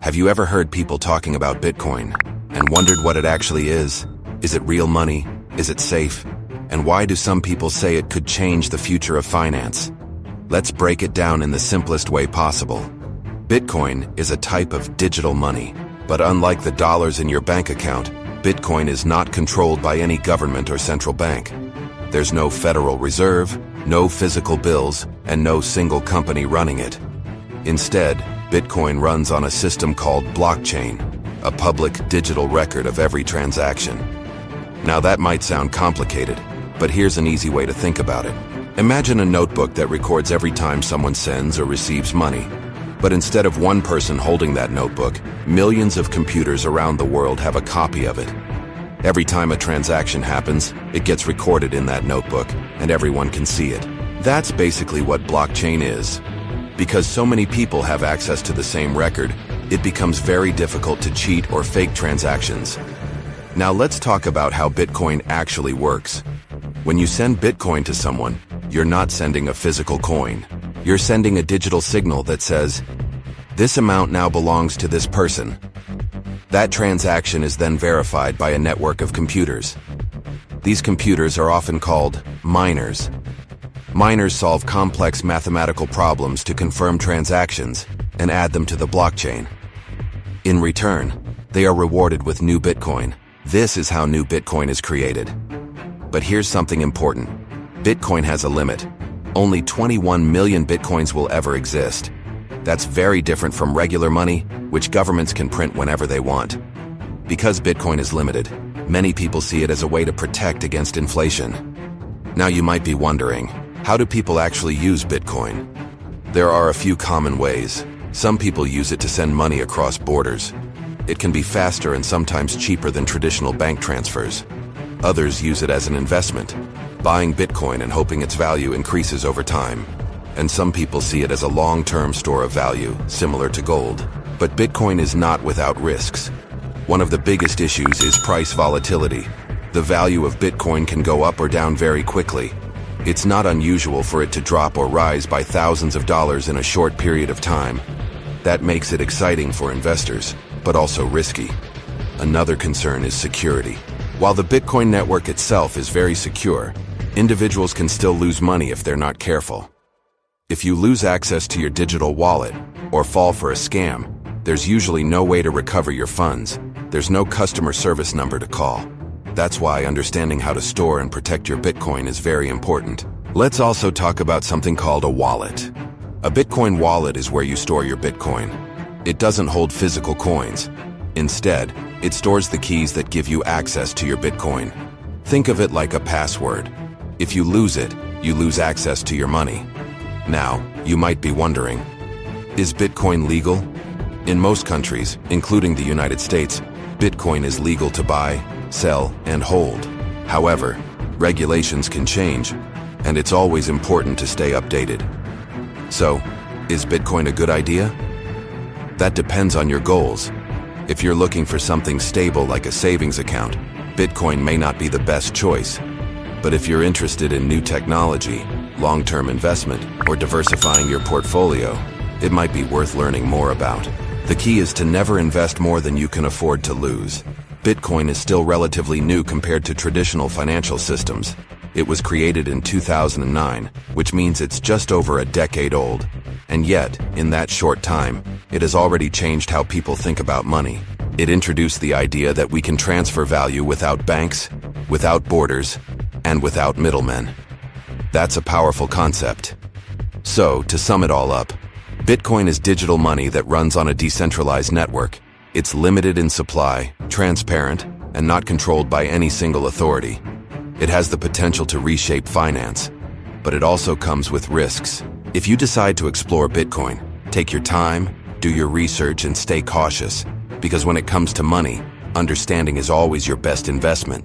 Have you ever heard people talking about Bitcoin and wondered what it actually is? Is it real money? Is it safe? And why do some people say it could change the future of finance? Let's break it down in the simplest way possible. Bitcoin is a type of digital money, but unlike the dollars in your bank account, Bitcoin is not controlled by any government or central bank. There's no Federal Reserve, no physical bills, and no single company running it. Instead, Bitcoin runs on a system called blockchain, a public digital record of every transaction. Now that might sound complicated, but here's an easy way to think about it. Imagine a notebook that records every time someone sends or receives money. But instead of one person holding that notebook, millions of computers around the world have a copy of it. Every time a transaction happens, it gets recorded in that notebook, and everyone can see it. That's basically what blockchain is. Because so many people have access to the same record, it becomes very difficult to cheat or fake transactions. Now let's talk about how Bitcoin actually works. When you send Bitcoin to someone, you're not sending a physical coin. You're sending a digital signal that says, "This amount now belongs to this person." That transaction is then verified by a network of computers. These computers are often called miners. Miners solve complex mathematical problems to confirm transactions and add them to the blockchain. In return, they are rewarded with new Bitcoin. This is how new Bitcoin is created. But here's something important. Bitcoin has a limit. Only 21 million Bitcoins will ever exist. That's very different from regular money, which governments can print whenever they want. Because Bitcoin is limited, many people see it as a way to protect against inflation. Now you might be wondering, how do people actually use Bitcoin? There are a few common ways. Some people use it to send money across borders. It can be faster and sometimes cheaper than traditional bank transfers. Others use it as an investment, buying Bitcoin and hoping its value increases over time. And some people see it as a long-term store of value, similar to gold. But Bitcoin is not without risks. One of the biggest issues is price volatility. The value of Bitcoin can go up or down very quickly. It's not unusual for it to drop or rise by thousands of dollars in a short period of time. That makes it exciting for investors, but also risky. Another concern is security. While the Bitcoin network itself is very secure, individuals can still lose money if they're not careful. If you lose access to your digital wallet or fall for a scam, there's usually no way to recover your funds. There's no customer service number to call. That's why understanding how to store and protect your Bitcoin is very important. Let's also talk about something called a wallet. A Bitcoin wallet is where you store your Bitcoin. It doesn't hold physical coins. Instead, it stores the keys that give you access to your Bitcoin. Think of it like a password. If you lose it, you lose access to your money. Now, you might be wondering, is Bitcoin legal? In most countries, including the United States, Bitcoin is legal to buy, sell, and hold. However, regulations can change, and it's always important to stay updated. So, is Bitcoin a good idea? That depends on your goals. If you're looking for something stable like a savings account, Bitcoin may not be the best choice. But if you're interested in new technology, long-term investment, or diversifying your portfolio, it might be worth learning more about. The key is to never invest more than you can afford to lose. Bitcoin is still relatively new compared to traditional financial systems. It was created in 2009, which means it's just over a decade old. And yet, in that short time, it has already changed how people think about money. It introduced the idea that we can transfer value without banks, without borders, and without middlemen. That's a powerful concept. So, to sum it all up, Bitcoin is digital money that runs on a decentralized network. It's limited in supply, transparent, and not controlled by any single authority. It has the potential to reshape finance, but it also comes with risks. If you decide to explore Bitcoin, take your time, do your research, and stay cautious, because when it comes to money, understanding is always your best investment.